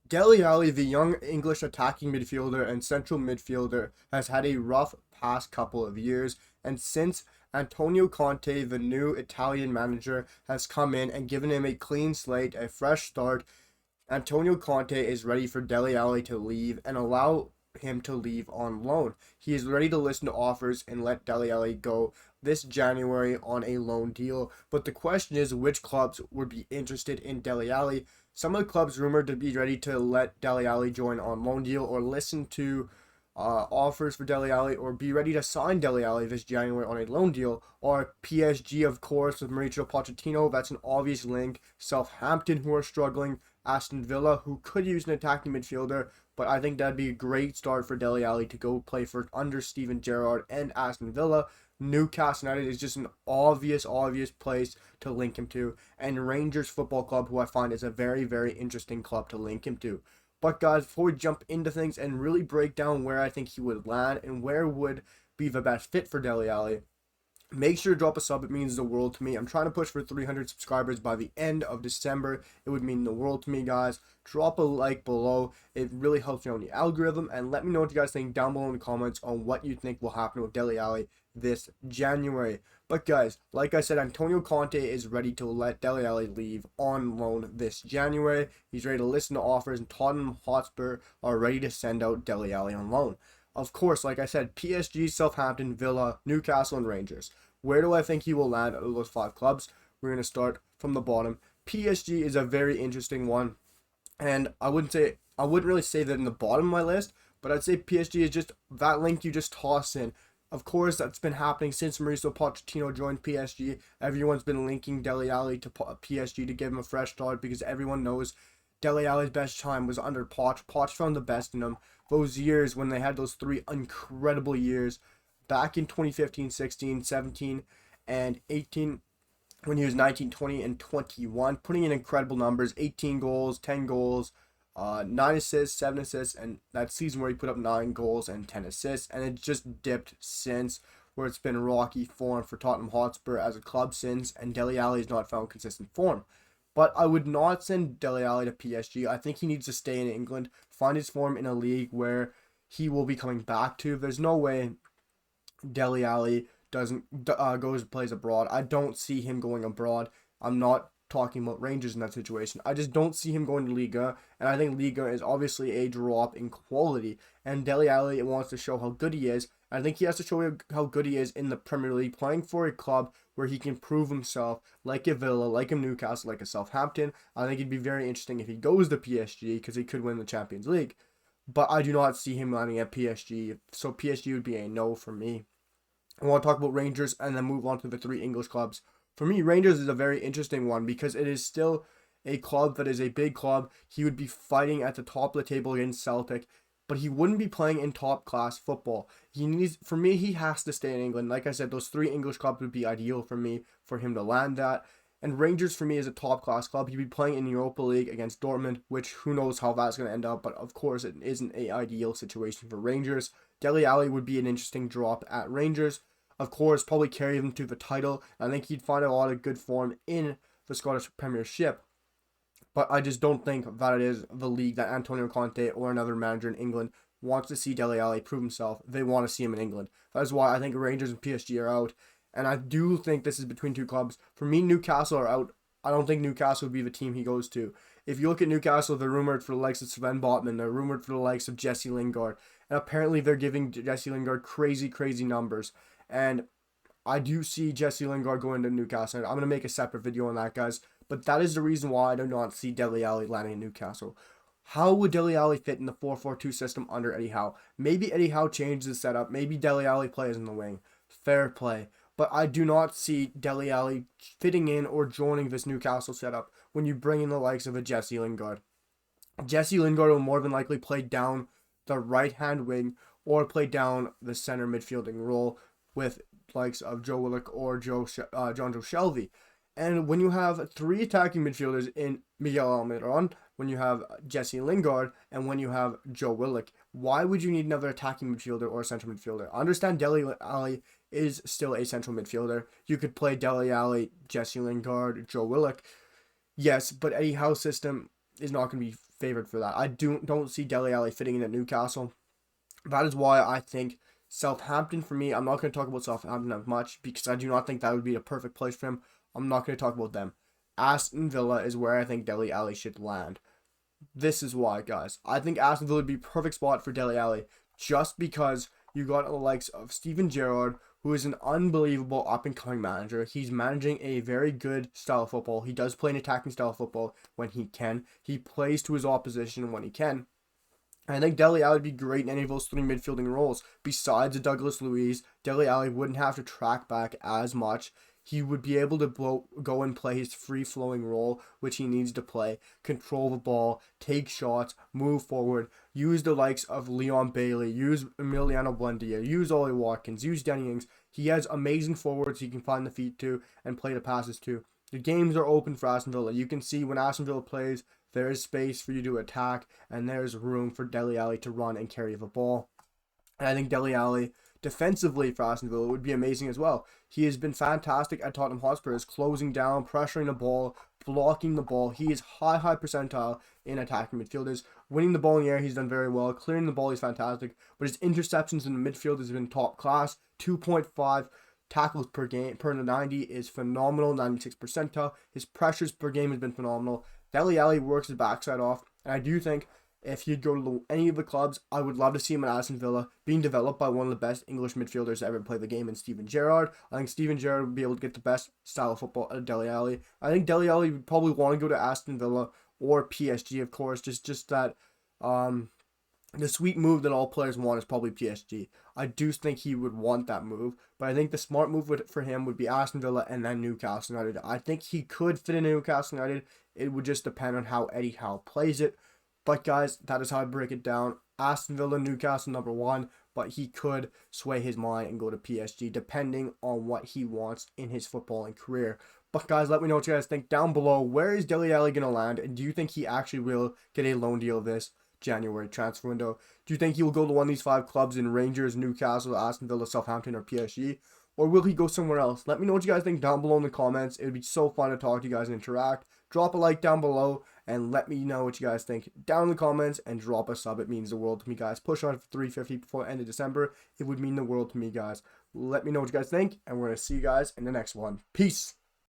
Dele Alli, the young English attacking midfielder and central midfielder, has had a rough past couple of years, and since Antonio Conte, the new Italian manager, has come in and given him a clean slate, a fresh start, Antonio Conte is ready for Dele Alli to leave and allow him to leave on loan. He is ready to listen to offers and let Dele Alli go this January on a loan deal. But the question is, which clubs would be interested in Dele Alli? Some of the clubs rumored to be ready to let Dele Alli join on loan deal or listen to offers for Dele Alli or be ready to sign Dele Alli this January on a loan deal, or PSG, of course, with Mauricio Pochettino. That's an obvious link. Southampton, who are struggling. Aston Villa, who could use an attacking midfielder, but I think that'd be a great start for Dele Alli to go play for under Steven Gerrard and Aston Villa. Newcastle United is just an obvious place to link him to, and Rangers Football Club, who I find is a very interesting club to link him to. But guys, before we jump into things and really break down where I think he would land and where would be the best fit for Dele Alli, make sure to drop a sub. It means the world to me. I'm trying to push for 300 subscribers by the end of December. It would mean the world to me, guys. Drop a like below. It really helps me on the algorithm. And let me know what you guys think down below in the comments on what you think will happen with Dele Alli this January. But guys, like I said, Antonio Conte is ready to let Dele Alli leave on loan this January. He's ready to listen to offers, and Tottenham Hotspur are ready to send out Dele Alli on loan. Of course, like I said, PSG, Southampton, Villa, Newcastle, and Rangers. Where do I think he will land out of those 5 clubs? We're going to start from the bottom. PSG is a very interesting one, and I wouldn't really say that in the bottom of my list, but I'd say PSG is just that link you just toss in. Of course, that's been happening since Mauricio Pochettino joined PSG. Everyone's been linking Dele Alli to PSG to give him a fresh start because everyone knows Dele Alli's best time was under Poch. Poch found the best in him. Those years when they had those 3 incredible years back in 2015, 16, 17, and 18, when he was 19, 20, and 21, putting in incredible numbers, 18 goals, 10 goals, 9 assists, 7 assists, and that season where he put up 9 goals and 10 assists, and it just dipped since, where it's been rocky form for Tottenham Hotspur as a club since, and Dele Alli has not found consistent form. But I would not send Dele Alli to PSG. I think he needs to stay in England, find his form in a league where he will be coming back to. There's no way Dele Alli doesn't goes and plays abroad. I don't see him going abroad. I'm not talking about Rangers in that situation. I just don't see him going to Liga, and I think Liga is obviously a drop in quality, and Dele Alli wants to show how good he is. I think he has to show how good he is in the Premier League, playing for a club where he can prove himself, like a Villa, like a Newcastle, like a Southampton. I think it'd be very interesting if he goes to PSG, because he could win the Champions League. But I do not see him landing at PSG, so PSG would be a no for me. I want to talk about Rangers and then move on to the 3 English clubs. For me, Rangers is a very interesting one because it is still a club that is a big club. He would be fighting at the top of the table against Celtic, but he wouldn't be playing in top class football. For me, he has to stay in England. Like I said, those 3 English clubs would be ideal for me, for him to land that. And Rangers for me is a top class club. He'd be playing in Europa League against Dortmund, which who knows how that's going to end up, but of course it isn't an ideal situation for Rangers. Dele Alli would be an interesting drop at Rangers. Of course, probably carry them to the title. I think he'd find a lot of good form in the Scottish Premiership. But I just don't think that it is the league that Antonio Conte or another manager in England wants to see Dele Alli prove himself. They want to see him in England. That's why I think Rangers and PSG are out. And I do think this is between 2 clubs. For me, Newcastle are out. I don't think Newcastle would be the team he goes to. If you look at Newcastle, they're rumored for the likes of Sven Botman. They're rumored for the likes of Jesse Lingard. And apparently they're giving Jesse Lingard crazy numbers. And I do see Jesse Lingard going to Newcastle. I'm going to make a separate video on that, guys. But that is the reason why I do not see Dele Alli landing in Newcastle. How would Dele Alli fit in the 4-4-2 system under Eddie Howe? Maybe Eddie Howe changes the setup. Maybe Dele Alli plays in the wing. Fair play. But I do not see Dele Alli fitting in or joining this Newcastle setup when you bring in the likes of a Jesse Lingard. Jesse Lingard will more than likely play down the right-hand wing or play down the center midfielding role with likes of Joe Willock or John Joe Shelvey. And when you have 3 attacking midfielders in Miguel Almiron, when you have Jesse Lingard, and when you have Joe Willock, why would you need another attacking midfielder or central midfielder? I understand Dele Alli is still a central midfielder. You could play Dele Alli, Jesse Lingard, Joe Willock. Yes, but Eddie Howe's system, is not going to be favored for that. I don't see Dele Alli fitting in at Newcastle. That is why I think Southampton, for me, I'm not going to talk about Southampton as much because I do not think that would be a perfect place for him. I'm not going to talk about them. Aston Villa is where I think Dele Alli should land. This is why, guys. I think Aston Villa would be a perfect spot for Dele Alli just because you got the likes of Steven Gerrard, who is an unbelievable up-and-coming manager. He's managing a very good style of football. He does play an attacking style of football when he can. He plays to his opposition when he can. And I think Dele Alli would be great in any of those three midfielding roles. Besides a Douglas Luiz, Dele Alli wouldn't have to track back as much. He would be able to go and play his free-flowing role, which he needs to play, control the ball, take shots, move forward, use the likes of Leon Bailey, use Emiliano Buendia, use Ollie Watkins, use Danny Ings. He has amazing forwards he can find the feet to and play the passes to. The games are open for Aston Villa. You can see when Aston Villa plays, there is space for you to attack, and there's room for Dele Alli to run and carry the ball. And I think Dele Alli, defensively for Aston Villa, would be amazing as well. He has been fantastic at Tottenham Hotspurs, closing down, pressuring the ball, blocking the ball. He is high percentile in attacking midfielders. Winning the ball in the air, he's done very well. Clearing the ball, he's fantastic. But his interceptions in the midfield has been top class. 2.5 tackles per game per 90 is phenomenal, 96 percentile. His pressures per game has been phenomenal. Dele Alli works his backside off, and I do think if he'd go to any of the clubs, I would love to see him at Aston Villa, being developed by one of the best English midfielders to ever play the game in Steven Gerrard. I think Steven Gerrard would be able to get the best style of football out of Dele Alli. I think Dele Alli would probably want to go to Aston Villa or PSG, of course, just that the sweet move that all players want is probably PSG. I do think he would want that move, but I think the smart move for him would be Aston Villa and then Newcastle United. I think he could fit in Newcastle United. It would just depend on how Eddie Howe plays it. But guys, that is how I break it down. Aston Villa, Newcastle number 1, but he could sway his mind and go to PSG depending on what he wants in his footballing career. But guys, let me know what you guys think down below. Where is Dele Alli going to land? And do you think he actually will get a loan deal this January transfer window? Do you think he will go to one of these 5 clubs in Rangers, Newcastle, Aston Villa, Southampton, or PSG? Or will he go somewhere else? Let me know what you guys think down below in the comments. It would be so fun to talk to you guys and interact. Drop a like down below and let me know what you guys think down in the comments, and drop a sub. It means the world to me, guys. Push on for 350 before the end of December. It would mean the world to me, guys. Let me know what you guys think, and we're going to see you guys in the next one. Peace.